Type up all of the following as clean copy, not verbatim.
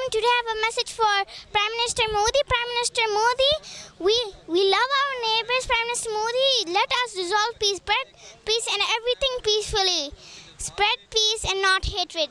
Assalamualaikum. Today I have a message for Prime Minister Modi. Prime Minister Modi, we love our neighbors. Prime Minister Modi, let us resolve peace, spread peace and everything peacefully. Spread peace and not hatred.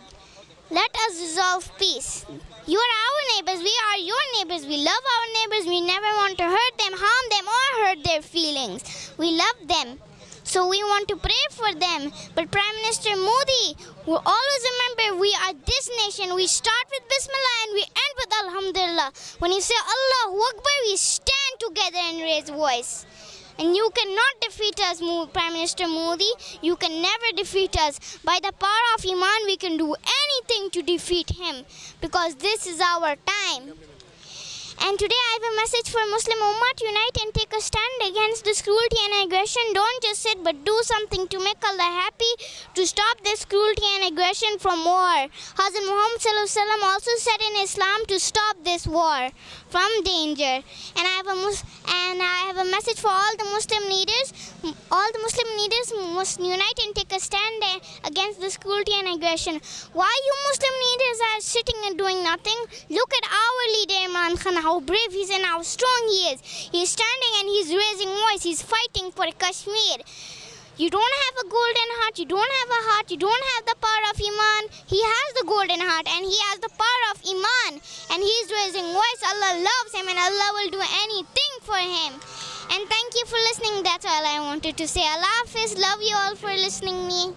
Let us resolve peace. You are our neighbors. We are your neighbors. We love our neighbors. We never want to hurt them, harm them, or hurt their feelings. We love them. So we want to pray for them. But Prime Minister Modi, we always remember we are this nation. We start with Bismillah and we end with Alhamdulillah. When you say Allahu Akbar, we stand together and raise voice. And you cannot defeat us, Prime Minister Modi. You can never defeat us. By the power of Iman, we can do anything to defeat him. Because this is our time. And today I have a message for Muslim Ummah to unite and take a stand against this cruelty and aggression. Don't just sit but do something to make Allah happy, to stop this cruelty and aggression from war. Hazrat Muhammad ﷺ also said in Islam to stop this war from danger. And I have a message for all the Muslim leaders. All the Muslim leaders must unite and take a stand against this cruelty and aggression. Why you Muslim leaders are sitting and doing nothing? Look at our leader Imran Khan, how brave he is and how strong he is. He is standing and he is raising voice. He is fighting for Kashmir. You don't have a golden heart. You don't have a heart. You don't have the power of Iman. He has the golden heart and he has the power of Iman. And he is raising voice. Allah loves him and Allah will do anything for him. And thank you for listening. That's all I wanted to say. Allah Hafiz. Love you all for listening me.